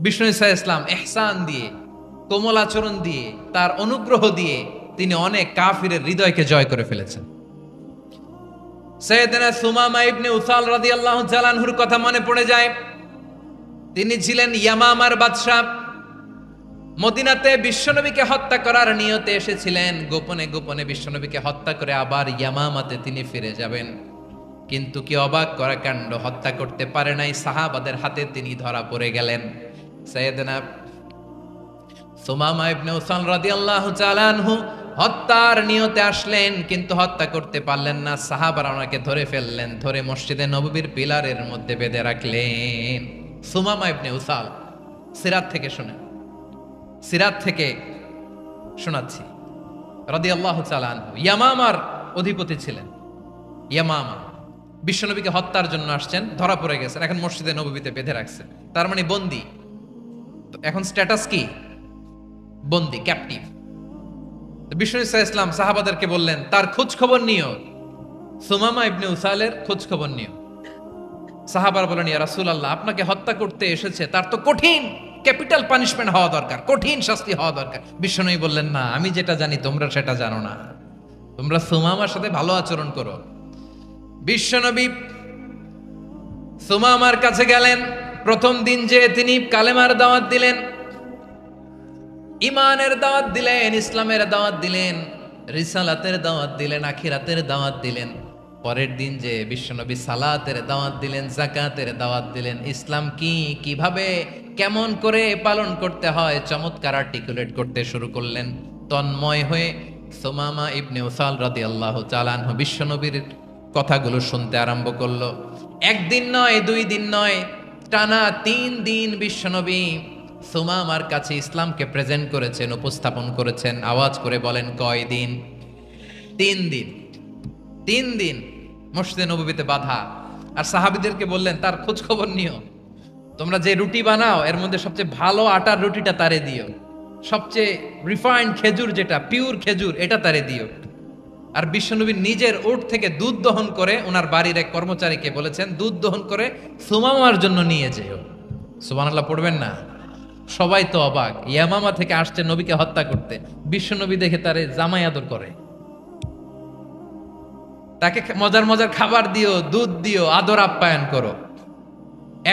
বিষ্ণু ঈসা ইসলাম ইহসান দিয়ে, কোমল আচরণ দিয়ে, তার অনুগ্রহ দিয়ে তিনি অনেক কাফিরের হৃদয়কে জয় করে ফেলেছেন। সাইয়েদনা সুমামা ইবনে উসাল রাদিয়াল্লাহু তাআলা আনহুর কথা মনে পড়ে যায়। তিনি ছিলেন ইয়ামামার বাদশা। মদিনাতে বিশ্বনবীকে হত্যা করার নিয়তে এসেছিলেন, গোপনে গোপনে বিশ্বনবীকে হত্যা করে আবার ইয়ামামাতে তিনি ফিরে যাবেন। কিন্তু কি অবাক করা কাণ্ড, হত্যা করতে পারে নাই, সাহাবাদের হাতে তিনি ধরা পড়ে গেলেন। সাইয়েদনা সুমামা ইবনে উসাল রাদিয়াল্লাহু তাআলা আনহু হত্যার নিয়তে আসলেন, কিন্তু হত্যা করতে পারলেন না। সাহাবারা ওনাকে ধরে ফেললেন, ধরে মসজিদে নববীর পিলারের মধ্যে বেঁধে রাখলেন। সুমামা ইবনে উসাল, সিরাত থেকে শুনেন, সিরাত থেকে শোনাচ্ছি। রাদিয়াল্লাহু তাআলা আনহু ইয়ামামার অধিপতি ছিলেন। ইয়ামামা বিশ্বনবীকে হত্যার জন্য আসছেন, ধরা পড়ে গেছেন, এখন মসজিদে নববীতে বেঁধে রাখছেন, তার মানে বন্দী। তো এখন স্ট্যাটাস কি? বন্দী, ক্যাপটিভ। বিষ্ণু ঈসা ইসলাম সাহাবাদেরকে বললেন তার খোঁজ খবর নিও, সুমামা ইবনে উসালের খোঁজ খবর নিও। সাহাবারা বলেন, ইয়া রাসূলুল্লাহ, আপনাকে হত্যা করতে এসেছে, তার তো কঠিন ক্যাপিটাল পানিশমেন্ট হওয়া দরকার, কঠিন শাস্তি হওয়া দরকার। বিশ্বনবী বললেন, না, আমি যেটা জানি তোমরা সেটা জানো না, তোমরা সুমামার সাথে ভালো আচরণ করো। বিশ্বনবী সুমামার কাছে গেলেন। প্রথম দিন যে তিনি কালেমার দাওয়াত দিলেন, ইমানের দাওয়াত দিলেন, ইসলামের দাওয়াত দিলেন, রিসালাতের দাওয়াত দিলেন, আখিরাতের দাওয়াত দিলেন। পরের দিন যে বিশ্বনবী সালাতের দাওয়াত দিলেন, যাকাতের দাওয়াত দিলেন, ইসলাম কি, কিভাবে, কেমন করে পালন করতে হয় চমৎকার আর্টিকুলেট করতে শুরু করলেন। তন্ময় হয়ে সুমামা ইবনে উসাল রাদিয়াল্লাহু তাআলা আনহু বিশ্বনবীর কথাগুলো শুনতে আরম্ভ করলো। একদিন নয়, দুই দিন নয়, টানা 3 দিন বিশ্বনবী সুমামার কাছে ইসলামকে প্রেজেন্ট করেছেন, উপস্থাপন করেছেন। আওয়াজ করে বলেন, কয় দিন? 3 দিন। 3 দিন মসজিদে নববীতে বাধা। আর সাহাবীদেরকে বললেন তার খোঁজ খবর নিও, তোমরা যে রুটি বানাও এর মধ্যে সবচেয়ে ভালো আটার রুটিটা তারে দিও, সবচেয়ে রিফাইন্ড খেজুর, যেটা পিওর খেজুর, এটা তারে দিও। আর বিশ্বনবী নিজের উট থেকে দুধ দহন করে ওনার বাড়ির এক কর্মচারীকে বলেছেন, দুধ দহন করে সুমামার জন্য নিয়ে যেও। সুবহানাল্লাহ পড়বেন না? সবাই তো অবাক, ইয়ামামা থেকে আসছে নবীকে হত্যা করতে, বিশ্বনবী দেখে তারে জামাই আদর করে, তাকে মজার মজার খাবার দিও, দুধ দিও, আদর আপ্যায়ন করো।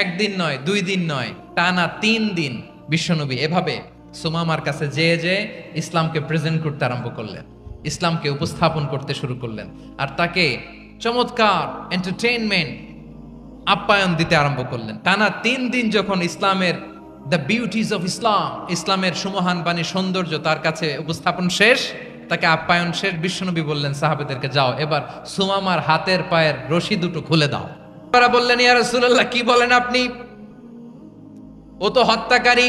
একদিন নয়, 2 দিন নয়, টানা 3 দিন বিশ্বনবী এভাবে সুমামার কাছে যেয়ে ইসলামকে প্রেজেন্ট করতে আরম্ভ করলেন, ইসলামকে উপস্থাপন করতে শুরু করলেন। আর তাকে চমৎকার এন্টারটেইনমেন্ট, আপ্যায়ন দিতে আরম্ভ করলেন। টানা 3 দিন যখন ইসলামের দ্য বিউটিজ অফ ইসলাম, ইসলামের সুমহান বাণী, সৌন্দর্য তার কাছে উপস্থাপন শেষ, তাকে আপ্যায়ন শেষ, বিশ্বনবী বললেন সাহাবাদেরকে, যাও এবার সুমামার হাতের পায়ের রশি দুটো খুলে দাও। তারা বললেন, ইয়া রাসূলুল্লাহ, কি বলেন আপনি? ও তো হত্যাকারী,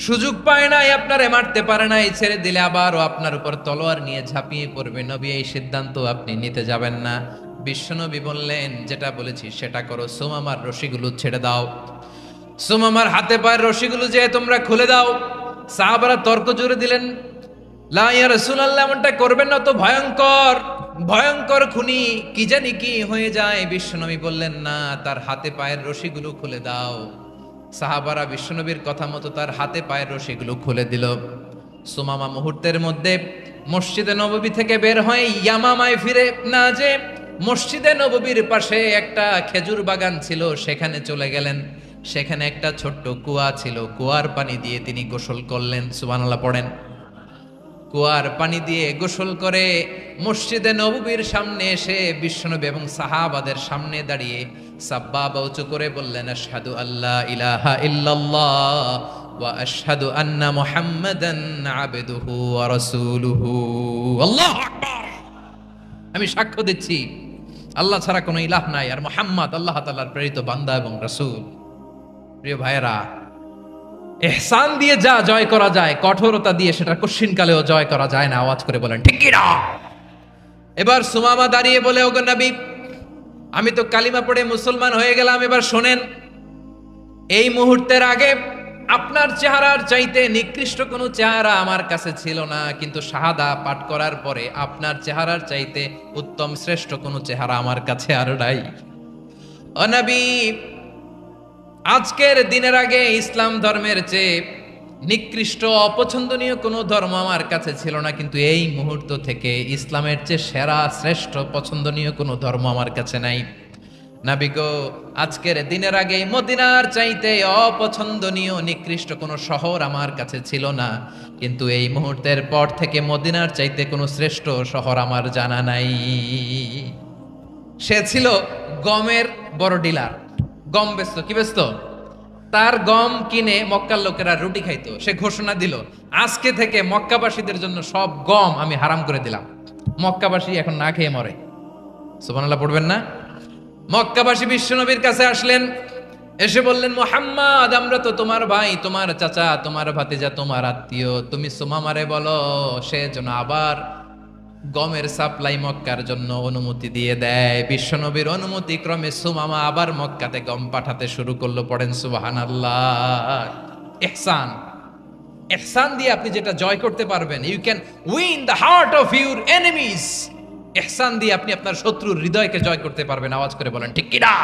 সুযোগ পায় নাই, আপনারে মারতে পারে নাই, ছেড়ে দিলে আবার ও আপনার উপর তলোয়ার নিয়ে ঝাঁপিয়ে পড়বে। নবী, এই সিদ্ধান্ত আপনি নিতে যাবেন না। বিশ্বনবী বললেন, যেটা বলেছি সেটা করো, সুমামার রশিগুলো ছেড়ে দাও, সুমামার হাতে পায়ের রশিগুলো যে তোমরা খুলে দাও। সাহাবারা তর্ক জুড়ে দিলেন, লা ইয়া রাসূলুল্লাহ, এমনটা করবেন না, তো ভয়ঙ্কর, ভয়ঙ্কর খুনি, কি জানি কি হয়ে যায়। বিশ্বনবী বললেন, না, তার হাতে পায়ের রশিগুলো খুলে দাও। সাহাবারা বিশ্বনবীর কথা মতো তার হাতে পায়ের রশিগুলো খুলে দিল। সুমামা মুহূর্তের মধ্যে মসজিদে নববী থেকে বের হয়ে ইয়ামামায় ফিরে না যে মসজিদে নববীর পাশে একটা খেজুর বাগান ছিল, সেখানে চলে গেলেন। সেখানে একটা ছোট্ট কুয়া ছিল, কুয়ার পানি দিয়ে তিনি গোসল করলেন। সুবহানাল্লাহ পড়েন। কুয়ার পানি দিয়ে গোসল করে মসজিদে নববীর সামনে এসে বিশ্বনবী এবং সাহাবাদের সামনে দাঁড়িয়ে সাব্বাবা উঁচু করে বললেন, আশহাদু আল্লা ইলাহা ইল্লাল্লাহ ওয়া আশহাদু আন্না মুহাম্মাদান আবদুহু ওয়া রাসূলুহু। আল্লাহু আকবার। আমি সাক্ষ্য দিচ্ছি আল্লাহ ছাড়া কোনো ইলাহ নাই, আর মুহাম্মদ আল্লাহ তাআলার প্রেরিত বান্দা এবং রাসূল। প্রিয় ভাইয়েরা, ইহসান দিয়ে যা জয় করা যায়, কঠোরতা দিয়ে সেটা কঠিনকালেও জয় করা যায় না। আওয়াজ করে বলেন ঠিক কি না? এবার সুমামা দাঁড়িয়ে বলে, ওগো নবী, আমি তো কালিমা পড়ে মুসলমান হয়ে গেলাম, এবার শোনেন, এই মুহূর্তের আগে আপনার চেহারার চাইতে নিকৃষ্ট কোনো চেহারা আমার কাছে ছিল না, কিন্তু শাহাদা পাঠ করার পরে আপনার চেহারার চাইতে উত্তম শ্রেষ্ঠ কোনো চেহারা আমার কাছে আর নাই। ও নবী, আজকের দিনের আগে ইসলাম ধর্মের চেয়ে নিকৃষ্ট অপছন্দনীয় কোনো ধর্ম আমার কাছে ছিল না, কিন্তু এই মুহূর্ত থেকে ইসলামের চেয়ে সেরা শ্রেষ্ঠ পছন্দনীয় কোনো ধর্ম আমার কাছে নাই। নবী গো, আজকের দিনের আগে মদিনার চাইতে অপছন্দনীয় নিকৃষ্ট কোনো শহর আমার কাছে ছিল না, কিন্তু এই মুহূর্তের পর থেকে মদিনার চাইতে কোনো শ্রেষ্ঠ শহর আমার জানা নাই। সে ছিল গমের বড় ডিলার, গম বেচতো। কি বেচতো? তার গম কিনে মক্কার লোকেরা রুটি খাইতো। সে ঘোষণা দিল, আজকে থেকে মক্কাবাসীদের জন্য সব গম আমি হারাম করে দিলাম, মক্কাবাসী এখন না খেয়ে মরে। সুবহানাল্লাহ পড়বেন না? মক্কাবাসী বিশ্বনবীর কাছে আসলেন, এসে বললেন, মুহাম্মদ, আমরা তো তোমার ভাই, তোমার চাচা, তোমার ভাতিজা, তোমার আত্মীয়, তুমি সুমামারে বলো সে যেন আবার গমের সাপ্লাই মক্কার জন্য অনুমতি দিয়ে দেয়। বিশ্বনবীর অনুমতি ক্রমে সুমামা আবার মক্কাতে গম পাঠাতে শুরু করলো। পড়েন সুবহানাল্লাহ। ইহসান, ইহসান দিয়ে আপনি যেটা জয় করতে পারবেন, you can win the heart of your enemies. ইহসান দিয়ে আপনি আপনার শত্রুর হৃদয়কে জয় করতে পারবেন। আওয়াজ করে বলেন ঠিক কিনা?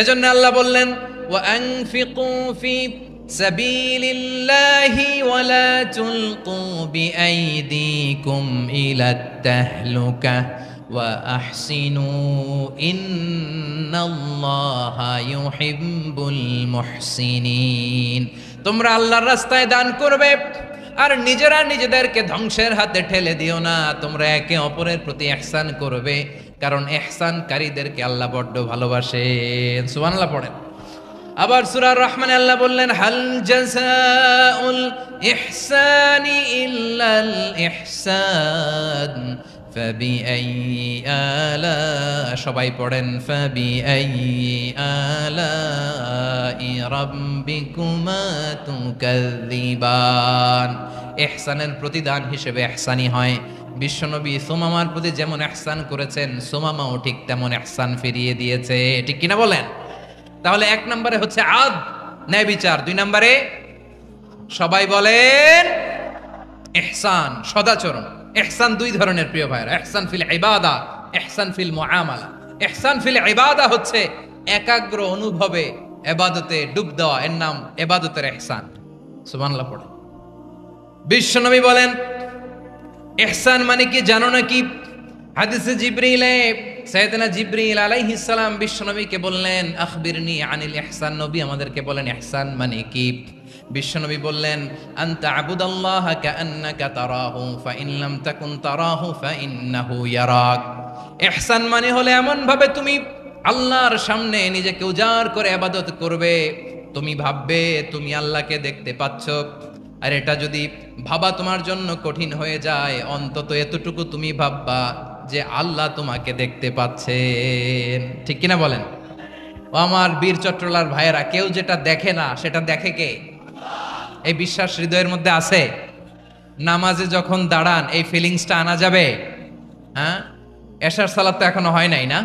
এজন্য আল্লাহ বললেন, ওয়া আনফিকু ফি সাবিলিল্লাহি ওয়া লা তুলকু বিআইদিকুম ইলাত তাহলুকা ওয়া আহসিনু ইন্নাল্লাহা ইউহিব্বুল মুহসিনিন। তোমরা আল্লাহর রাস্তায় দান করবে আর নিজেরা নিজেদেরকে ধ্বংসের হাতে ঠেলে দিও না। তোমরা একে অপরের প্রতি ইহসান করবে, কারণ ইহসানকারীদেরকে আল্লাহ বড্ড ভালোবাসেন। সুবহানাল্লাহ পড়েন। আবার সূরা রহমানে আল্লাহ বললেন, হাল জাযাউল ইহসানি ইল্লাল ইহসান ফাবিআইয়ি আলা, সবাই পড়েন, ফাবিআইয়ি আলাই রাব্বিকুমা তুকাযযিবান। ইহসানের প্রতিদান হিসেবে ইহসানি হয়। বিশ্বনবী সুমামার প্রতি যেমন ইহসান করেছেন, সুমামাও ঠিক তেমন ইহসান ফিরিয়ে দিয়েছে। ঠিক কিনা বলেন? তাহলে এক নম্বরে হচ্ছে আদ, ন্যায় বিচার। দুই নম্বরে সবাই বলেন ইহসান, সদাচরণ। ইহসান দুই ধরনের প্রিয় ভাইরা, ইহসান ফিল ইবাদা, ইহসান ফিল মুআমালা। ইহসান ফিল ইবাদা হচ্ছে একাগ্র অনুভবে ইবাদতে ডুব দেওয়া, এর নাম ইবাদতের ইহসান। সুবহানাল্লাহ পড়ে। বিশ্বনবী বলেন ইহসান মানে কি জানো নাকি? হাদিসে জিবরিলে সাইয়েদনা জিবরিল আলাইহিস সালাম বিশ্বনবীকে বললেন, আখবিরনি আনিল ইহসান। নবী আমাদেরকে বলেন ইহসান মানে কি? বিশ্বনবী বললেন, আনতা আবুদাল্লাহা কাআন্নাকা তারাহু ফাইন লাম তাকুন তারাহু ফাইন্নাহু ইয়ারাক। ইহসান মানে হলো এমন ভাবে তুমি আল্লাহর সামনে নিজেকে উজাড় করে ইবাদত করবে, তুমি ভাববে তুমি আল্লাহকে দেখতে পাচ্ছ। আর এটা যদি ভাবা তোমার জন্য কঠিন হয়ে যায়, অন্তত এতটুকু তুমি ভাববা যে আল্লাহ তোমাকে দেখতে পাচ্ছেন। ঠিক কিনা বলেন? ও আমার বীর চট্টলার ভাইয়েরা, কেউ যেটা দেখে না সেটা দেখে কে? এই বিশ্বাস হৃদয়ের মধ্যে আছে? নামাজে যখন দাঁড়ান এই ফিলিংসটা আনা যাবে? হ্যাঁ, এশার সালাত তো এখনো হয় নাই না?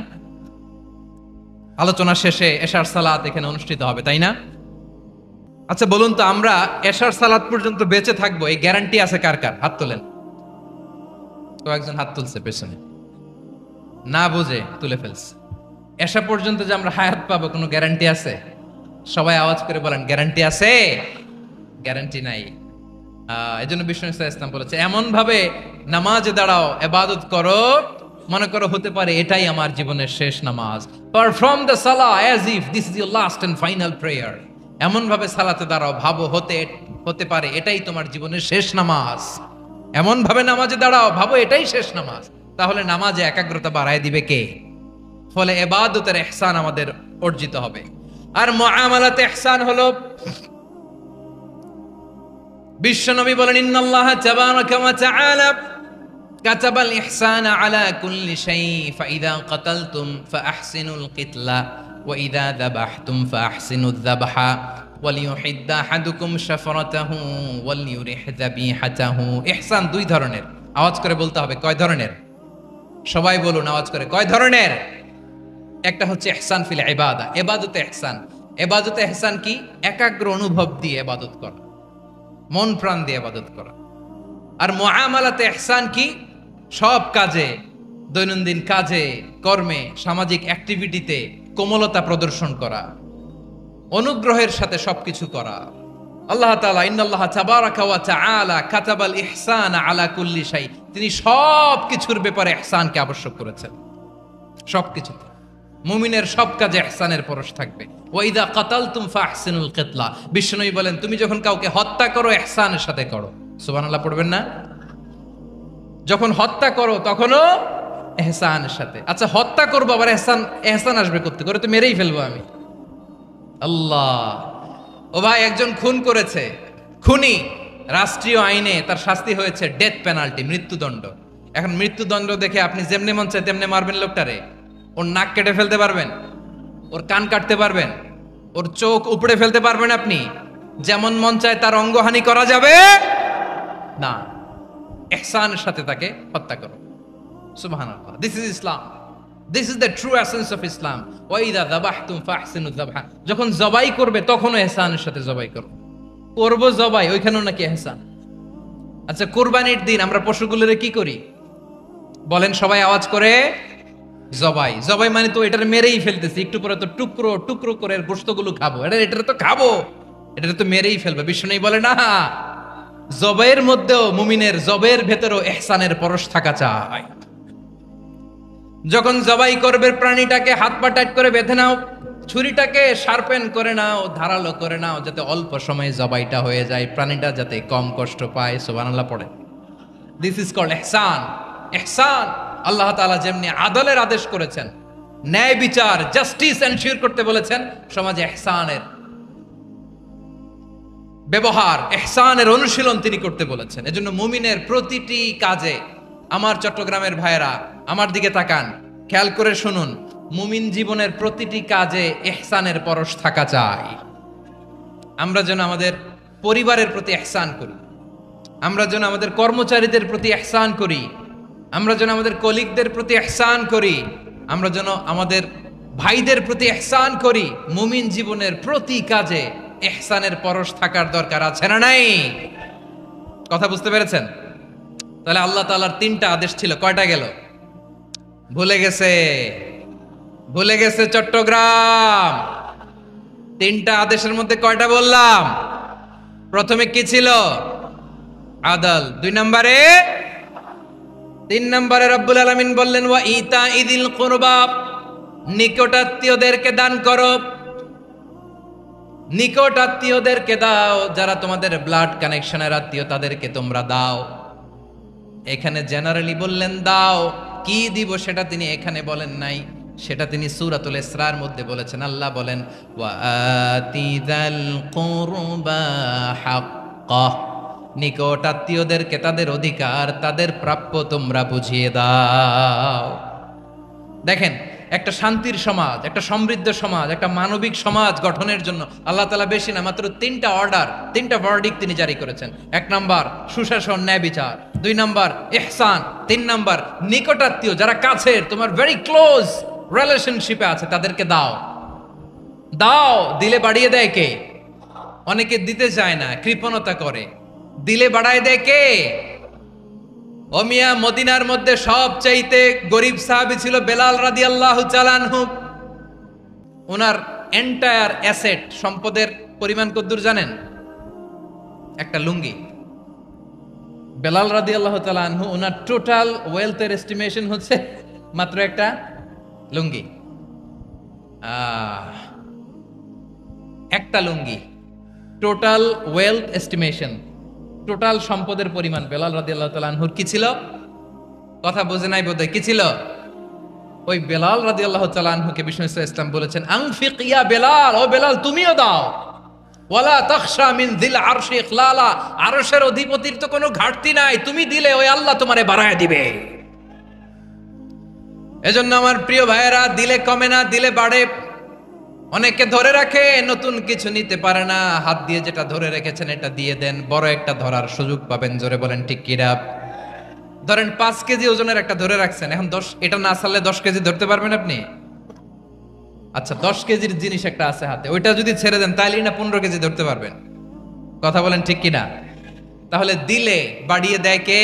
আলোচনা শেষে এশার সালাত এখানে অনুষ্ঠিত হবে, তাই না? আচ্ছা বলুন তো, আমরা এশার সালাত পর্যন্ত বেঁচে থাকবো এই গ্যারান্টি আছে কার কার? হাত তোলেন। কয়েকজন হাত তুলছে পেছনে, না বুঝে তুলে ফেলছে। এশা পর্যন্ত যে আমরা হায়াত পাবো কোনো গ্যারান্টি আছে? সবাই আওয়াজ করে বলেন, গ্যারান্টি আছে? গ্যারান্টি নাই। এই জন্য বিষ্ণু ইসলাম বলেছে, এমন ভাবে নামাজে দাঁড়াও, ইবাদত করো, মনে করো হতে পারে এটাই আমার জীবনের শেষ নামাজ। পারফর্ম দ্য সালাহ as if this is your last and final prayer. এমন ভাবে সালাতে দাঁড়াও, ভাবো হতে পারে এটাই তোমার জীবনের শেষ নামাজ। এমন ভাবে নামাজে দাঁড়াও, ভাবো এটাই শেষ নামাজ। তাহলে নামাজে একাগ্রতা বাড়ায় দিবে কে? ফলে ইবাদতের ইহসান আমাদের অর্জিত হবে। আর মুআমালাতে ইহসান হলো, বিশ্বনবী বলেন, ইন্নাল্লাহা তাবারাকা ওয়া তাআলা কাতাবাল ইহসানা আলা কুল্লি শাই ফাইদা কাতালতুম ফাআহসিনুল কিতলা ওয়া ইযা যাবাহতুম ফাআহসিনুয যাবহা ওয়ালিয়ুহিদ্দা আহাদুকুম শাফরাতাহু ওয়ালিয়ুরিহ যাবিহাতাহু। ইহসান দুই ধরনের। আওয়াজ করে বলতে হবে কয় ধরনের? সবাই বলুন আওয়াজ করে, কয় ধরনের? একটা হচ্ছে ইহসান ফিল ইবাদা, ইবাদতে ইহসান। ইবাদতে ইহসান কি? একাগ্র অনুভব দিয়ে ইবাদত করা, মন প্রাণ দিয়ে ইবাদত করা। আর মুআমালাতে ইহসান কি? সব কাজে, দৈনন্দিন কাজে, কর্মে, সামাজিক অ্যাক্টিভিটিতে কোমলতা প্রদর্শন করা, অনুগ্রহের সাথে সবকিছু করা। আল্লাহ তাআলা ইন্নাল্লাহ তাবারাকা ওয়া তাআলা কাতাবাল ইহসান আলা কুল্লি শাই, তিনি সবকিছুর ব্যাপারে ইহসানকে আবশ্যক করেছেন। সবকিছুতে মুমিনের সব কাজে ইহসানের পরশ থাকবে। ওয়া ইযা কাতালতুম ফাহসিনুল কিতলা, বিশ্বনবী বলেন তুমি যখন কাউকে হত্যা করো ইহসানের সাথে করো। সুবহানাল্লাহ পড়বেন না? যখন হত্যা করো তখনও ইহসানের সাথে। আচ্ছা হত্যা করবো আবার ইহসান আসবে করতে করে, তো মেরেই ফেলবো আমি। আল্লাহ, ও ভাই একজন খুন করেছে, খুনি রাষ্ট্রীয় আইনে তার শাস্তি হয়েছে ডেথ পেনাল্টি, মৃত্যুদণ্ড। এখন মৃত্যুদণ্ড দেখে আপনি যেমনে মন চায় তেমনে মারবেন লোকটারে? ওর নাক কেটে ফেলতে পারবেন? ওর কান কাটতে পারবেন? ওর চোখ উপড়ে ফেলতে পারবেন আপনি? যেমন মন চায় তার অঙ্গহানি করা যাবে না। ইহসানের সাথে তাকে হত্যা করো। সুবহানাল্লাহ, this is Islam, this is the true essence of Islam. ওয়া ইযা যাবাহতুম ফাহসিনু যাবহা, যখন জবাই করবে তখনও ইহসানের সাথে জবাই করো। করব জবাই, ওইখানেও নাকি ইহসান। আচ্ছা কুরবানির দিন আমরা পশুগুলোরে কি করি বলেন? সবাই আওয়াজ করে জবাই। জবাই মানে তো এটার মেরেই ফেলতেছি, একটু পরে তো টুকরো টুকরো করে গোশতগুলো খাবো, এটা তো খাবো, এটা তো মেরেই ফেলবে। বিষ্ণু বলে না, জবাইয়ের মধ্যেও মুমিনের জবের ভেতরেও ইহসানের পরশ থাকা চাই। যখন জবাই করবে প্রাণীটাকে হাত পা টাইট করে বেঁধে নাও, ছুরিটাকে শার্পেন করে নাও, ধারালো করে নাও, যাতে অল্প সময়ে জবাইটা হয়ে যায়, প্রাণীটা যাতে কম কষ্ট পায়। সুবহানাল্লাহ পড়ে। দিস ইজ কল্ড ইহসান। ইহসান আল্লাহ তাআলা যেমনি আদলের আদেশ করেছেন, ন্যায় বিচার জাস্টিস এনশিওর করতে বলেছেন, সমাজে ইহসানের ব্যবহার, ইহসানের অনুশীলন তিনি করতে বলেছেন। এজন্য মুমিনের প্রতিটি কাজে, আমার চট্টগ্রামের ভাইয়েরা আমার দিকে তাকান, খেয়াল করে শুনুন, মুমিন জীবনের প্রতিটি কাজে ইহসানের পরশ থাকা চাই। আমরা যেন আমাদের পরিবারের প্রতি ইহসান করি, আমরা যেন আমাদের কর্মচারীদের প্রতি ইহসান করি, আমরা যেন আমাদের কলিগদের প্রতি ইহসান করি, আমরা যেন আমাদের ভাইদের প্রতি ইহসান করি। মুমিন জীবনের প্রতি কাজে ইহসানের পরশ থাকার দরকার আছে না নাই? কথা বুঝতে পেরেছেন? তাহলে আল্লাহ তাআলার তিনটা আদেশ ছিল, কয়টা গেল? ভুলে গেছে, ভুলে গেছে চট্টগ্রাম। তিনটা আদেশের মধ্যে কয়টা বললাম? প্রথমে কি ছিল? আদল। 2 নম্বরে, 3 নম্বরে রব্বুল আলামিন বললেন ওয়া ইতা ইদিল কুরবা, নিকটাত্মীয়দেরকে দান করো। নিকট আত্মীয়দেরকে দাও, যারা তোমাদের ব্লাড কানেকশনের আত্মীয় তাদেরকে তোমরা দাও। এখানে জেনারেলি বললেন দাও, কি দিব সেটা তিনি এখানে বলেন নাই, সেটা তিনি সূরাতুল ইসরার মধ্যে বলেছেন। আল্লাহ বলেন ওয়া আতিযাল কুরবা হাক্কাহ, নিকট আত্মীয়দেরকে তাদের অধিকার, তাদের প্রাপ্য তোমরা বুঝিয়ে দাও। দেখেন, একটা শান্তির সমাজ, একটা সমৃদ্ধ সমাজ, একটা মানবিক সমাজ গঠনের জন্য আল্লাহ তাআলা বেশি না, মাত্র 3টা অর্ডার, 3টা ভার্ডিক্ট তিনি জারি করেছেন। 1 নাম্বার সুশাসন, ন্যায় বিচার। 2 নাম্বার ইহসান। 3 নাম্বার নিকটাত্মীয়, যারা কাছের, তোমার ভেরি ক্লোজ রিলেশনশিপে আছে, তাদেরকে দাও। দাও, দিলে বাড়িয়ে দেয় কে? অনেকে দিতে চায় না, কৃপণতা করে। দিলে বাড়ায় দেয় কে? ও মিয়া, মদিনার মধ্যে সবচাইতে গরিব সাহাবী ছিল বেলাল রাদিয়াল্লাহু তাআলা আনহু। ওনার এন্টায়ার অ্যাসেট, সম্পদের পরিমাণ কতদূর জানেন? একটা লুঙ্গি। বেলাল রাদিয়াল্লাহু তাআলা আনহু, ওনার টোটাল ওয়েলথের এস্টিমেশন হচ্ছে মাত্র একটা লুঙ্গি। একটা লুঙ্গি, টোটাল ওয়েলথ এস্টিমেশন, টোটাল সম্পদের পরিমাণ বেলাল রাদিয়াল্লাহু তাআলা আনহুর কি ছিল? কথা বুঝে নাই বোধহয়। কি ছিল? ওই বেলাল রাদিয়াল্লাহু তাআলা আনহুকে বিষ্ণু ইসলাম বলেছেন আনফিক ইয়া বেলাল, ও বেলাল তুমিও দাও। ওয়ালা তাখশা মিন যিল আরশি ইখলালা, আরশের অধিপতির তো কোনো ঘাটতি নাই, তুমি দিলে ওই আল্লাহ তোমারে বাড়ায় দিবে। এজন্য আমার প্রিয় ভাইয়েরা, দিলে কমে না, দিলে বাড়ে। অনেকে ধরে রাখে, নতুন কিছু নিতে পারে না, হাত দিয়ে যেটা ধরে রেখেছেন এটা দিয়ে দেন, বড় একটা ধরার সুযোগ পাবেন। জোরে বলেন ঠিক কিনা? ধরেন 5 কেজি ওজনের একটা ধরে রাখছেন, এখন 10, এটা না ছাড়লে 10 কেজি ধরতে পারবেন আপনি? আচ্ছা 10 কেজির জিনিস একটা আছে হাতে, ওইটা যদি ছেড়ে দেন তাইলে না 15 কেজি ধরতে পারবেন? কথা বলেন ঠিক কিনা? তাহলে দিলে বাড়িয়ে দেয় কে?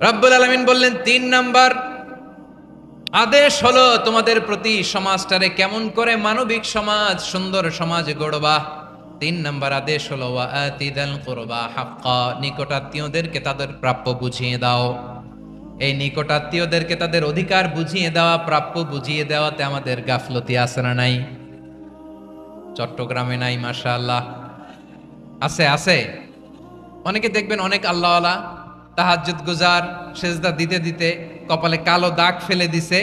রব্বুল আলামিন বললেন 3 নাম্বার আদেশ হলো তোমাদের প্রতি সমাজটারে কেমন করে মানবিক সমাজ, সুন্দর সমাজ গড়বা। 3 নাম্বার আদেশ হলো ওয়া আতিদাল কুরবা হাক্কা, নিকটাত্মীয়দেরকে তাদের প্রাপ্য বুঝিয়ে দাও। এই নিকটাত্মীয়দেরকে তাদের অধিকার বুঝিয়ে দেওয়া, প্রাপ্য বুঝিয়ে দেওয়াতে আমাদের গাফলতি আছে না নাই? চট্টগ্রামে নাই? মাশাআল্লাহ আছে, আছে। অনেকে দেখবেন অনেক আল্লাহওয়ালা তাহাজ্জুদ গুজার, সেজদা দিতে দিতে কপালে কালো দাগ ফেলে দিছে,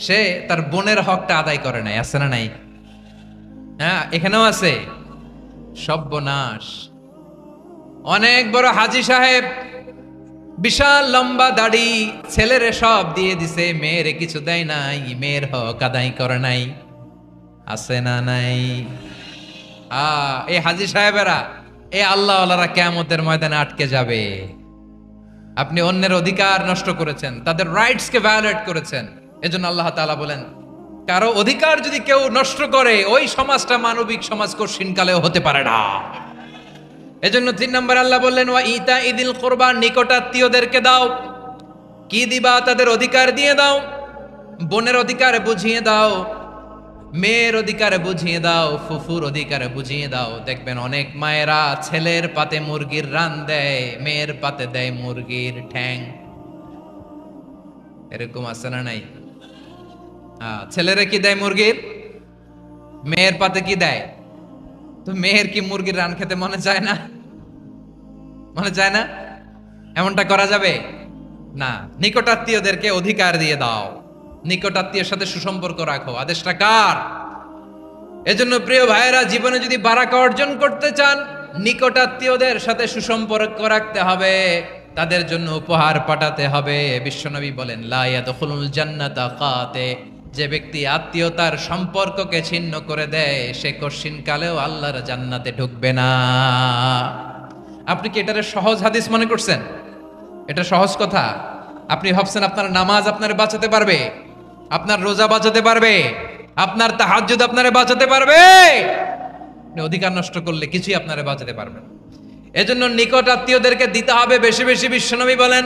সে তার বোনের হকটা আদায় করে নাই। আছে না নাই? হ্যাঁ, এখানেও আছে। সর্বনাশ। অনেক বড় হাজী সাহেব, বিশাল লম্বা দাড়ি, ছেলেরে সব দিয়ে দিছে, মেয়েরে কিছু দেয় নাই, মেয়ের হক আদায় করে নাই। আছে না নাই? এই হাজী সাহেবেরা, এই আল্লাহওয়ালারা কিয়ামতের ময়দানে আটকে যাবে। আপনি অন্যের অধিকার নষ্ট করেছেন, তাদের রাইটস কে ভায়োলেট করেছেন। এজন্য আল্লাহ তাআলা বলেন, কারো অধিকার যদি কেউ নষ্ট করে, ওই সমাজটা মানবিক সমাজ কঠিনকালেও হতে পারে না। এজন্য 3 নম্বর আল্লাহ বললেন ওয়া ইতা ইদিল কুরবা, নিকটাত্মীয়দেরকে দাও। কি দিবা? তাদের অধিকার দিয়ে দাও। বোনের অধিকার বুঝিয়ে দাও, মেয়ের অধিকার বুঝিয়ে দাও, ফুফুর অধিকার বুঝিয়ে দাও। দেখবেন অনেক মায়েরা ছেলের পাতে মুরগির রান দেয়, মেয়ের পাতে দেয় মুরগির ঠ্যাং। এরকম আছে না নাই? ছেলেরা কি দেয়? মুরগির। মেয়ের পাতে কি দেয়? তো মেয়ের কি মুরগির রান খেতে মনে চায় না? মনে চায় না? এমনটা করা যাবে না। নিকটাত্মীয়দেরকে অধিকার দিয়ে দাও, নিকটাত্মীয়ের সাথে সুসম্পর্ক রাখো। আদেশটা কার? এজন্য প্রিয় ভাইয়েরা, জীবনে যদি বারাকা অর্জন করতে চান, নিকটাত্মীয়দের সাথে সুসম্পর্ক রাখতে হবে, তাদের জন্য উপহার পাঠাতে হবে। বিশ্বনবী বলেন লা ইয়াদখুলুল জান্নাতা কাতে, যে ব্যক্তি আত্মীয়তার সম্পর্ককে ছিন্ন করে দেয়, সে কঠিনকালেও আল্লাহর জান্নাতে ঢুকবে না। আপনি কি এটারে সহজ হাদিস মনে করছেন? এটা সহজ কথা? আপনি ভাবছেন আপনার নামাজ আপনার বাঁচাতে পারবে, আপনার রোজা বাঁচাতে পারবে, আপনার তাহাজ্জুদ আপনারে বাঁচাতে পারবে? অধিকার নষ্ট করলে কিছুই আপনারে বাঁচাতে পারবে না। এজন্য নিকট আত্মীয়দেরকে দিতে হবে বেশি বেশি। বিশ্বনবী বলেন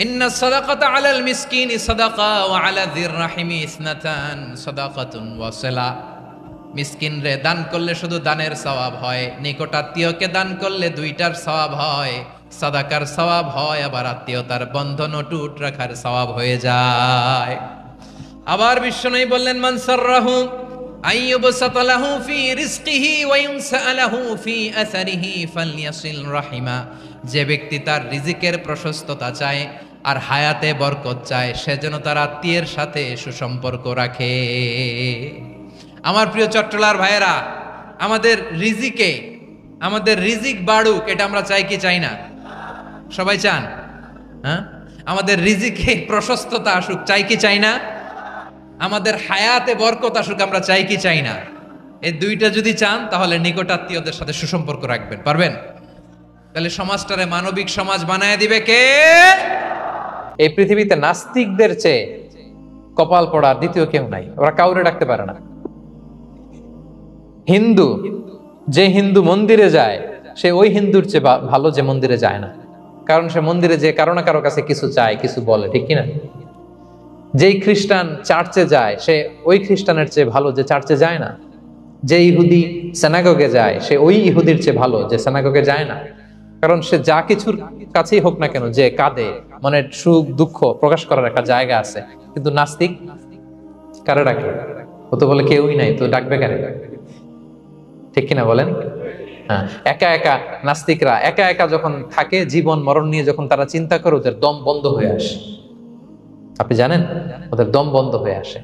ইন্না সাদাকাতা আলাল মিসকিনি সাদাকা ওয়া আলা যির রাহিমি ইসনাতান সাদাকাতুন ওয়া সিলা। মিসকিনরে দান করলে শুধু দানের সওয়াব হয়, নিকট আত্মীয়কে দান করলে 2টার সওয়াব হয়, সাদাকার সওয়াব হয়, আবার আত্মীয়তার বন্ধন অটুট রাখার সওয়াব হয়ে যায়। আবার বিশ্বনবী বললেন মান সাররাহু আইয়ুবসাতা লাহু ফি রিজকিহি ওয়া ইউনসা লাহু ফি আসারিহি ফালইয়াসিল রাহিমা, যে ব্যক্তি তার রিজিকের প্রশস্ততা চায় আর হায়াতে বরকত চায়, সে যেন তার আত্মীয়ের সাথে সুসম্পর্ক রাখে। আমার প্রিয় চট্টলার ভাইয়েরা, আমাদের রিজিক বাড়ুক, এটা আমরা চাই কি চাই না? সবাই চান? হ্যাঁ, আমাদের রিজিকে প্রশস্ততা আসুক, চাই কি চাই না? আমাদের হায়াতে বরকত আসুক, আমরা চাই কি চাই না? এই 2টা যদি চান, তাহলে নিকটাত্মীয়দের সাথে সুসম্পর্ক রাখবেন, পারবেন? তাহলে সমাজটারে মানবিক সমাজ বানায় দিবে কে? এই পৃথিবীতে নাস্তিকদের চেয়ে কপাল পড়ার দ্বিতীয় কেউ নাই। ওরা কাউরে ডাকতে পারে না। যে হিন্দু মন্দিরে যায়, সে ওই হিন্দুর চেয়ে ভালো যে মন্দিরে যায় না। কারণ সে মন্দিরে যে কারো না কারো কাছে কিছু চায়, কিছু বলে, ঠিক কিনা? যেই খ্রিস্টান চার্চে যায়, সে ওই খ্রিস্টানের চেয়ে ভালো যে চার্চে যায় না। যে ইহুদি সিনাগগে যায়, সে ওই ইহুদির চেয়ে ভালো যে সিনাগগে যায় না। কারণ সে যা কিছুর কাছেই হোক না কেন, যে কাঁদে, মানে সুখ দুঃখ প্রকাশ করার একটা জায়গা আছে। কিন্তু নাস্তিক কারে ডাকে? ও তো বলে কেউই নাই, তো ডাকবে কারে? ঠিক কিনা বলেন? হ্যাঁ, একা একা নাস্তিকরা একা একা যখন থাকে, জীবন মরণ নিয়ে যখন তারা চিন্তা করে, ওদের দম বন্ধ হয়ে আসে। আপনি জানেন, ওদের দম বন্ধ হয়ে আসে।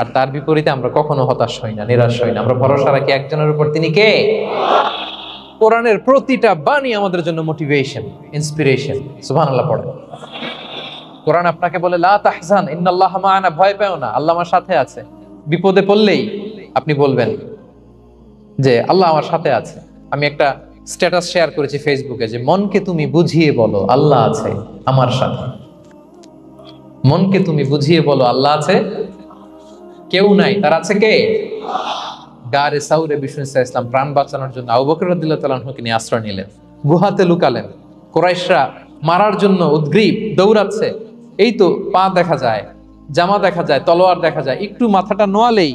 আর তার বিপরীতে আমরা কখনো হতাশ হই না, নিরাশ হই না। আমরা ভরসা রাখি একজনের উপর, তিনি কে? কোরআনের প্রতিটা বাণী আমাদের জন্য মোটিভেশন, ইন্সপিরেশন। সুবহানাল্লাহ পড়েন। কোরআন আপনাকে বলে লা তাহজান ইন্নাল্লাহা মা'ানা, ভয় পেও না, আল্লাহ আমার সাথে আছে। বিপদে পড়লেই আপনি বলবেন যে আল্লাহ আমার সাথে আছে। আমি একটা স্ট্যাটাস শেয়ার করেছি ফেসবুকে যে মনকে তুমি বুঝিয়ে বলো আল্লাহ আছে আমার সাথে। মনকে তুমি বুঝিয়ে বলো আল্লাহ আছে, কেউ নাই, তার আছে কে? গারে সাউরে বিষ্ণু ইসলাম প্রাণ বাঁচানোর জন্য আবু বকর রাদিয়াল্লাহু তাআলা আনহুকে নিয়ে আশ্রয় নিলেন, গুহাতে লুকালেন। কুরাইশরা মারার জন্য উদ্গ্রীব, দৌড়াচ্ছে। এই তো পা দেখা যায়, জামা দেখা যায়, তলোয়ার দেখা যায়, একটু মাথাটা নোয়ালেই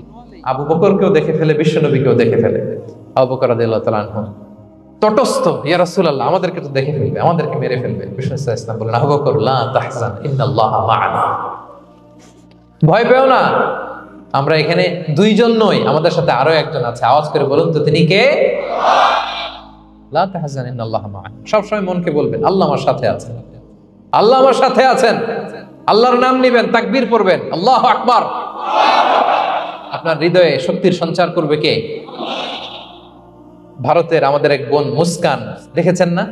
আবু বকরকেও দেখে ফেলে, বিশ্বনবীকেও দেখে ফেলে। আবু বকর রাদিয়াল্লাহু তাআলা আনহু তটস্থ, ইয়া রাসূলুল্লাহ আমাদেরকে তো দেখে ফেলবে, আমাদেরকে মেরে ফেলবে। বিষ্ণু সাল্লাল্লাহু আলাইহি ওয়াসাল্লাম বললেন, আবু বকর লা তাহজান ইন্নাল্লাহা মা'ানা, ভয় পেও না, আমরা এখানে দুইজন নই, আমাদের সাথে আরো একজন আছে। আওয়াজ করে বলুন তো তিনি কে? লা তাহজান ইন্নাল্লাহা মা'ানা। সব সময় মনকে বলবেন আল্লাহ আমার সাথে আছেন, আল্লাহ আমার সাথে আছেন। আল্লাহর নাম নিবেন, তাকবীর পড়বেন, আল্লাহু আকবার। আপনার হৃদয়ে শক্তির সঞ্চার করবে কে? ভারতের আমাদের এক বোন মুস্কান, দেখেছেন না?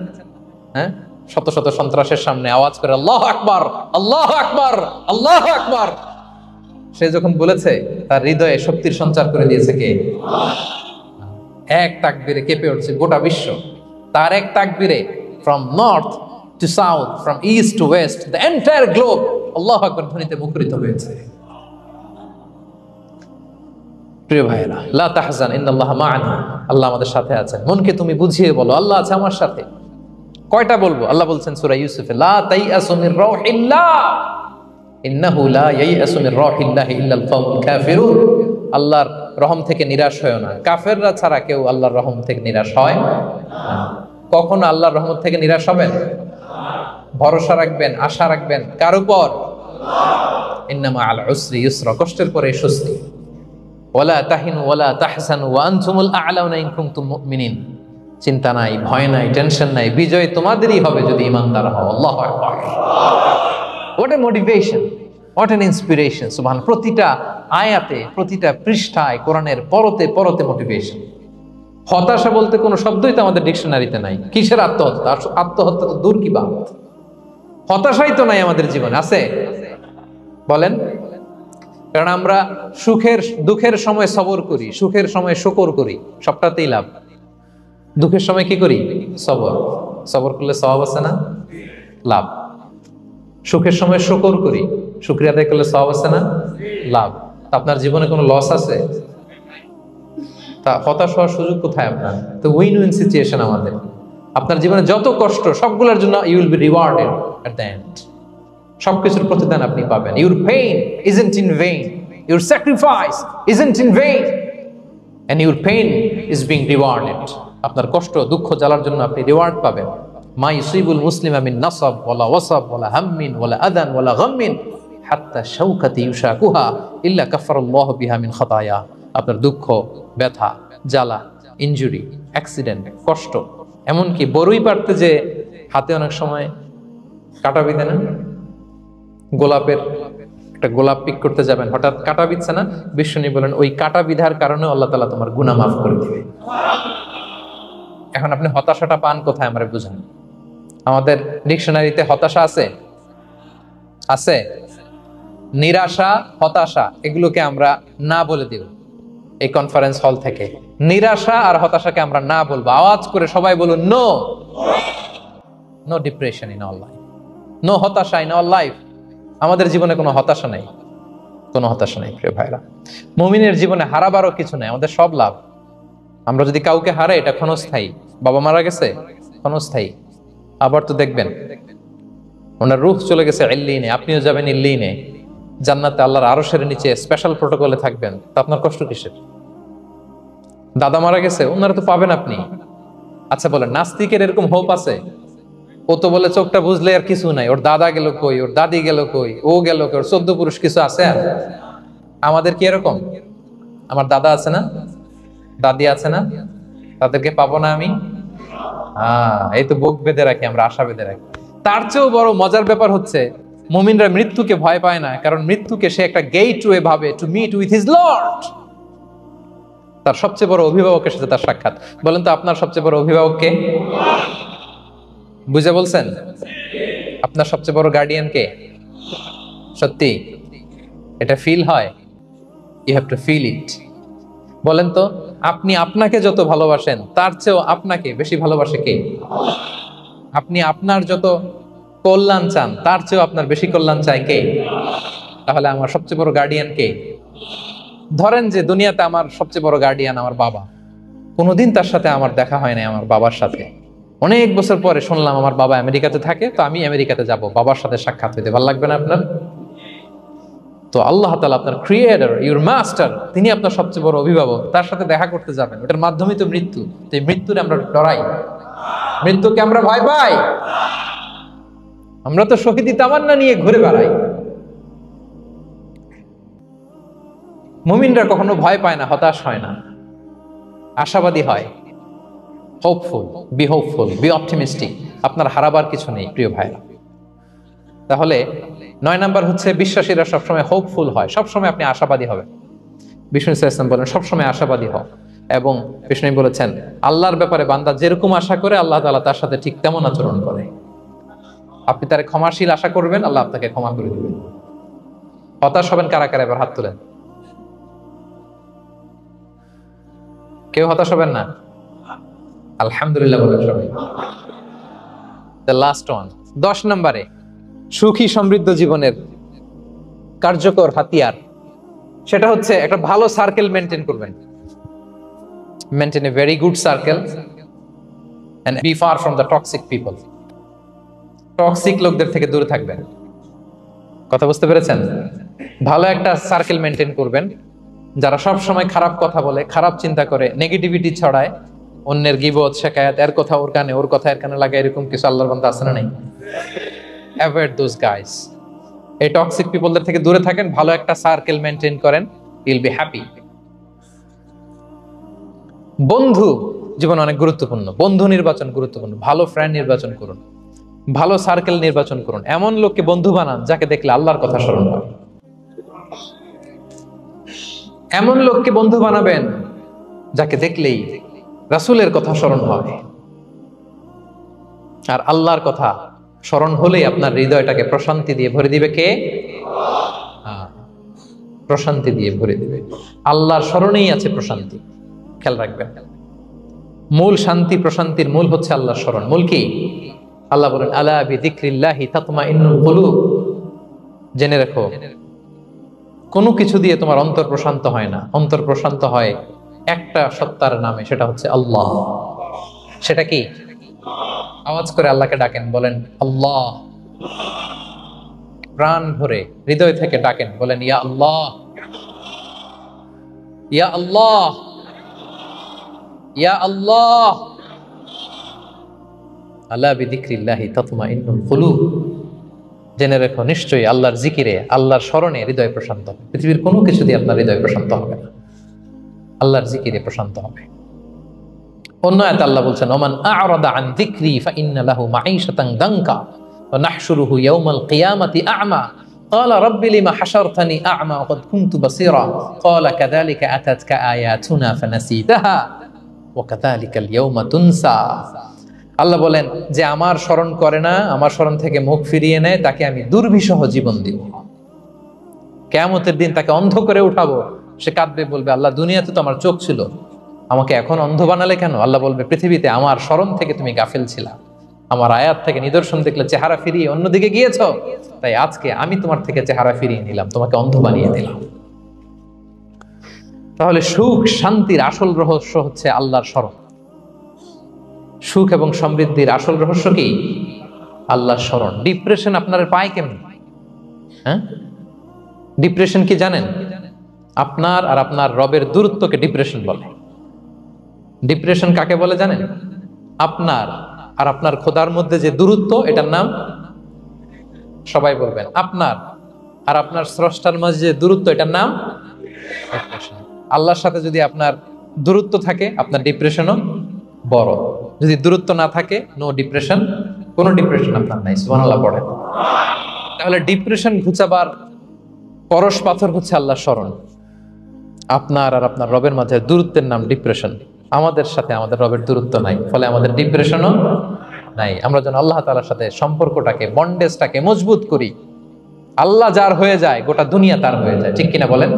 হ্যাঁ, শত শত সন্ত্রাসের সামনে আওয়াজ করে আল্লাহু আকবার, আল্লাহু আকবার, আল্লাহু আকবার। সে যখন বলেছে, তার হৃদয়ে শক্তির সঞ্চার করে দিয়েছে কে? এক তাকবীরে কেঁপে উঠছে গোটা বিশ্ব। তার এক তাকবীরে from north to south, from east to west, the entire globe আল্লাহু আকবার ধ্বনিতে মুখরিত হয়েছে। প্রিয় ভাইরা, লা তাহজান ইন্নাল্লাহা মা'ানা, আল্লাহ আমাদের সাথে আছেন। মনকে তুমি বুঝিয়ে বলো আল্লাহ আছে আমার সাথে। কয়টা বলবো? আল্লাহ বলছেন সূরা ইউসুফে, লা তাইয়াসু মির রাউহিল্লাহ ইন্নাহু লা ইয়াইয়াসু মির রাউহিল্লাহি ইল্লাল কওমুল কাফিরুন। আল্লাহর রহম থেকে নিরাশ হয়ো না, কাফেররা ছাড়া কেউ আল্লাহর রহম থেকে নিরাশ হয় না। কখন আল্লাহর রহমত থেকে নিরাশ হবেন? ভরসা রাখবেন, আশা রাখবেন কার উপর? ইন্নামা আল উসরি ইউসরা, কষ্টের পরে স্বস্তি। ওয়ালা তাহিনু ওয়ালা তাহজানু ওয়া আনতুমুল আ'লাউনা ইন কুনতুম মুমিনিন। চিন্তা নাই, ভয় নাই, টেনশন নাই, বিজয় তোমাদেরই হবে যদি ঈমানদার হও। আল্লাহু আকবার। What a motivation, what an inspiration. সুবহান। প্রতিটা আয়াতে, প্রতিটা পৃষ্ঠায় কোরআনের পরতে পরতে মোটিভেশন। হতাশা বলতে কোনো শব্দই তো আমাদের ডিকশনারিতে নাই। কিসের আত্মহত্যা? আত্মহত্যা তো দূর কি বাত, হতাশাই তো নাই আমাদের জীবনে। আছে? বলেন। কারণ আমরা দুঃখের সময় সবর করি, সুখের সময় শুকর করি, সবটাতেই লাভ। দুঃখের সময় কি করি? সবর। সবর করলে সওয়াব আছে না? লাভ। সুখের সময় শুকর করি, শুকরিয়া আদায় করলে সওয়াব আছে না? লাভ। আপনার জীবনে কোনো লস আছে? তা হতাশ হওয়ার সুযোগ কোথায় আপনার? তো উইন উইন সিচুয়েশন আমাদের। আপনার জীবনে যত কষ্ট, সবগুলোর জন্য you will be rewarded at the end. সবকিছুর প্রতিদান আপনি পাবেন। Your pain isn't in vain, your sacrifice isn't in vain, and your pain is being rewarded. আপনার কষ্ট, দুঃখ জ্বালার জন্য আপনি রিওয়ার্ড পাবেন। মা ইউসিবুল মুসলিমা মিন নাসাব ওয়ালা ওয়াসাব ওয়ালা হাম্মিন ওয়ালা আদান ওয়ালা গাম্মিন হাত্তা শাওকাতি ইউশাকুহা ইল্লা কাফারাল্লাহু বিহা মিন খাতায়া। আপনার দুঃখ, ব্যথা, জ্বালা, ইনজুরি, অ্যাক্সিডেন্ট, কষ্ট, এমনকি বড়ই পারতে যে হাতে অনেক সময় কাটা বিঁধে না, গোলাপের একটা গোলাপ পিক করতে যাবেন, হঠাৎ কাটা বিঁধছে না, বিশ্বনী বলেন ওই কাটা বিধার কারণে আল্লাহ তাআলা তোমার গুনাহ মাফ করে দিবে। এখন আপনি হতাশাটা পান কোথায় আমরা বুঝেন? আমাদের ডিকশনারিতে হতাশা আছে? আছে? নিরাশা, হতাশা এগুলোকে আমরা না বলে দিব এই কনফারেন্স হল থেকে। নিরাশা আর হতাশাকে আমরা না বলবো। আওয়াজ করে সবাই বলুন, no. No depression in our life, no হতাশা ইন আওয়ার লাইফ। আমাদের জীবনে কোনো হতাশা নেই, কোনো হতাশা নেই। প্রিয় ভাইরা, মুমিনের জীবনে হারাবারও কিছু নেই, আমাদের সব লাভ। আমরা যদি কাউকে হারাই এটা ক্ষণস্থায়ী। বাবা মারা গেছে, ক্ষণস্থায়ী। আবার তো দেখবেন ওনার রূহ চলে গেছে ইল্লিনে, আপনিও যাবেন ইল্লিনে, জান্নাতে আল্লাহর আরশের নিচে স্পেশাল প্রোটোকলে থাকবেন। তো আপনার কষ্ট কিসের? দাদা মারা গেছে, ওনারা তো পাবেন আপনি। আচ্ছা বলেন, নাস্তিকের এরকম হোপ আছে? ও তো বলে চোখটা বুঝলে আর কিছু নাই, ওর দাদা গেল কই, ওর দাদি গেল কই, ও গেল কই, ওর 14 পুরুষ কিছু আছে? আর আমাদের কি এরকম? আমার দাদা আছে না, দাদি আছে না, তাদেরকে পাবো না আমি? এই তো বুক বেঁধে রাখি আমরা, আশা বেঁধে রাখি। তার চেয়েও বড় মজার ব্যাপার হচ্ছে মুমিনরা মৃত্যুকে ভয় পায় না, কারণ মৃত্যুকে সে একটা গেটওয়ে ভাবে to meet with his lord. তার সবচেয়ে বড় অভিভাবকের সাথে তার সাক্ষাৎ। বলেন তো আপনার সবচেয়ে বড় অভিভাবক কে? বুঝে বলছেন? আপনার সবচেয়ে বড় গার্ডিয়ান কে? সত্যি এটা ফিল হয়? You have to feel it. বলেন তো, আপনি আপনাকে যত ভালোবাসেন তার চেয়েও আপনাকে বেশি ভালোবাসে কে? আপনি আপনার যত কল্যাণ চান তার চেয়েও আপনার বেশি কল্যাণ চায় কে? তাহলে আমার সবচেয়ে বড় গার্ডিয়ান কে? ধরেন যে দুনিয়াতে আমার সবচেয়ে বড় গার্ডিয়ান আমার বাবা। কোনোদিন তার সাথে আমার দেখা হয় নাই, আমার বাবার সাথে। অনেক বছর পরে শুনলাম আমার বাবা আমেরিকাতে থাকে, তো আমি আমেরিকাতে যাব বাবার সাথে সাক্ষাৎ হইতে। ভালো লাগবে না আপনার? তো আল্লাহ তাআলা আপনার ক্রিয়েটর, ইউর মাস্টার, তিনি আপনার সবচেয়ে বড় অভিভাবক, তার সাথে দেখা করতে যাবেন, ওটার মাধ্যমেই তো মৃত্যু। তো এই মৃত্যুরে আমরা ডরাই, মৃত্যুকে আমরা ভয় পাই, আমরা তো শহীদি তামান্না নিয়ে ঘুরে বেড়াই। মুমিনরা কখনো ভয় পায় না, হতাশ হয় না, আশাবাদী হয়। Hopeful, B optimistic. আপনার হারাবার কিছু নেই প্রিয় ভাইরা। তাহলে 9 নাম্বার হচ্ছে বিশ্বাসীরা সবসময় হোপফুল হয়, সবসময় আপনি আশাবাদী হবেন। বিষ্ণু ইসলাম বলেন সবসময় আশাবাদী হও, এবং বিষ্ণু বলেছেন আল্লাহর ব্যাপারে বান্দা যেরকম আশা করে আল্লাহ তাআলা তার সাথে ঠিক তেমন আচরণ করে। আপনি তার ক্ষমাশীল আশা করবেন, আল্লাহ আপনাকে ক্ষমা করে দিবেন। হতাশ হবেন কারা কারা? এবার হাত তোলেন। কেউ হতাশ হবেন না? আলহামদুলিল্লাহ বলেন সবাই। দ্য লাস্ট ওয়ান, 10 নম্বরে সুখী সমৃদ্ধ জীবনের কার্যকর হাতিয়ার, সেটা হচ্ছে একটা ভালো সার্কেল মেনটেন করবেন। Maintain a very good circle and be far from the toxic people. Toxic লোকদের থেকে দূরে থাকবেন। কথা বুঝতে পেরেছেন? ভালো একটা সার্কেল মেনটেন করবেন, যারা সব সময় খারাপ কথা বলে, খারাপ চিন্তা করে, নেগেটিভিটি ছড়ায়, অন্যের গীবত শিকায়াত, এর কথা ওর কানে, ওর কথা এর কানে লাগে, এরকম কিছু আল্লাহর বান্দা আছে না নাই? Avoid those guys. এই টক্সিক পিপলদের থেকে দূরে থাকেন, ভালো একটা সার্কেল মেনটেন করেন, ইউল বি হ্যাপি। বন্ধু জীবন অনেক গুরুত্বপূর্ণ, বন্ধু নির্বাচন গুরুত্বপূর্ণ। ভালো ফ্রেন্ড নির্বাচন করুন, ভালো সার্কেল নির্বাচন করুন, এমন লোককে বন্ধু বানান যাকে দেখলে আল্লাহর কথা স্মরণ হয়। এমন লোককে বন্ধু বানাবেন যাকে দেখলেই রাসূলের কথা স্মরণ হয়। আর আল্লাহর কথা স্মরণ হলেই আপনার হৃদয়টাকে প্রশান্তি দিয়ে ভরে দিবে কে? প্রশান্তি দিয়ে ভরে দিবে। আল্লাহর স্মরণেই আছে প্রশান্তি, খেয়াল রাখবেন। মূল শান্তি প্রশান্তির মূল হচ্ছে আল্লাহর স্মরণ। মূল কি? আল্লাহ বলেন আলা বিযিকরিল্লাহি তাতমাইন্নুল কুলুব। জেনে রাখো, কোনো কিছু দিয়ে তোমার অন্তর প্রশান্ত হয় না, অন্তর প্রশান্ত হয় একটা সত্তার নামে, সেটা হচ্ছে আল্লাহ। সেটা কি? আওয়াজ করে আল্লাহকে ডাকেন, বলেন আল্লাহ। প্রাণ ভরে হৃদয় থেকে ডাকেন, বলেন ইয়া আল্লাহ, ইয়া আল্লাহ, ইয়া আল্লাহ। আলা বিযিকরিল্লাহি তাতমাইন্নুল কুলুব। জেনে রেখো, নিশ্চয়ই আল্লাহর জিকিরে, আল্লাহর স্মরণে হৃদয় প্রশান্ত হবে। পৃথিবীর কোনো কিছু দিয়ে আপনার হৃদয় প্রশান্ত হবে না, আল্লাহর জিকিরে প্রশান্ত হবে। অন্য আয়াতে আল্লাহ বলছেন ওমান আ'রাদা আন যিকরি ফাইন্না লাহু মাঈশাতান দানকা ওয়া নাহশুরুহু ইয়াওমাল কিয়ামাতি আ'মা ক্বালা রাব্বি লিমা হাশারতানি আ'মা ওয়া ক্বাদ কুনতু বাসীরা ক্বালা কাযালিকা আতাতকা আয়াতুনা ফানাসিতাহা ওয়া কাযালিকাল ইয়াওমা তুনসা। আল্লাহ বলেন যে আমার স্মরণ করে না, আমার স্মরণ থেকে মুখ ফিরিয়ে নেয়, তাকে আমি দুর্বিষহ জীবন দিব। কিয়ামতের দিন তাকে অন্ধ করে উঠাবো, সে কাঁদবে, বলবে আল্লাহ দুনিয়াতে তো আমার চোখ ছিল, আমাকে এখন অন্ধ বানালে কেন? আল্লাহ বলবে পৃথিবীতে আমার স্মরণ থেকে তুমি গাফেল ছিলা, আমার আয়াত থেকে নিদর্শন দেখলে চেহারা ফিরিয়ে অন্যদিকে গিয়েছ, তাই আজকে আমি তোমার থেকে চেহারা ফিরিয়ে নিলাম, তোমাকে অন্ধ বানিয়ে দিলাম। তাহলে সুখ শান্তির আসল রহস্য হচ্ছে আল্লাহর স্মরণ। সুখ এবং সমৃদ্ধির আসল রহস্য কি? আল্লাহর স্মরণ। ডিপ্রেশন আপনার পায় কেমন? হ্যাঁ, ডিপ্রেশন কি জানেন? আপনার আর আপনার রবের দূরত্বকে ডিপ্রেশন বলে। ডিপ্রেশন কাকে বলে জানেন? আপনার আর আপনার খোদার মধ্যে যে দূরত্ব, এটার নাম, সবাই বলবেন, আপনার আর আপনার স্রষ্টার মাঝে যে দূরত্ব, এটার নাম ডিপ্রেশন। আল্লাহর সাথে যদি আপনার দূরত্ব থাকে, আপনার ডিপ্রেশনও বড়। যদি দূরত্ব না থাকে, নো ডিপ্রেশন, কোনো ডিপ্রেশন আপনার নাই। সুবহানাল্লাহ পড়েন। তাহলে ডিপ্রেশন ঘুচাবার পরশ পাথর হচ্ছে আল্লাহর স্মরণ। আপনার আর আপনার রবের মাঝে দূরত্বের নাম ডিপ্রেশন। আমাদের সাথে আমাদের রবের দূরত্ব নাই, ফলে আমাদের ডিপ্রেশনও নাই। আমরা যেন আল্লাহ তাআলার সাথে সম্পর্কটাকে, বন্ডেজটাকে মজবুত করি। আল্লাহ যার হয়ে যায়, গোটা দুনিয়া তার হয়ে যায়। ঠিক কিনা বলেন?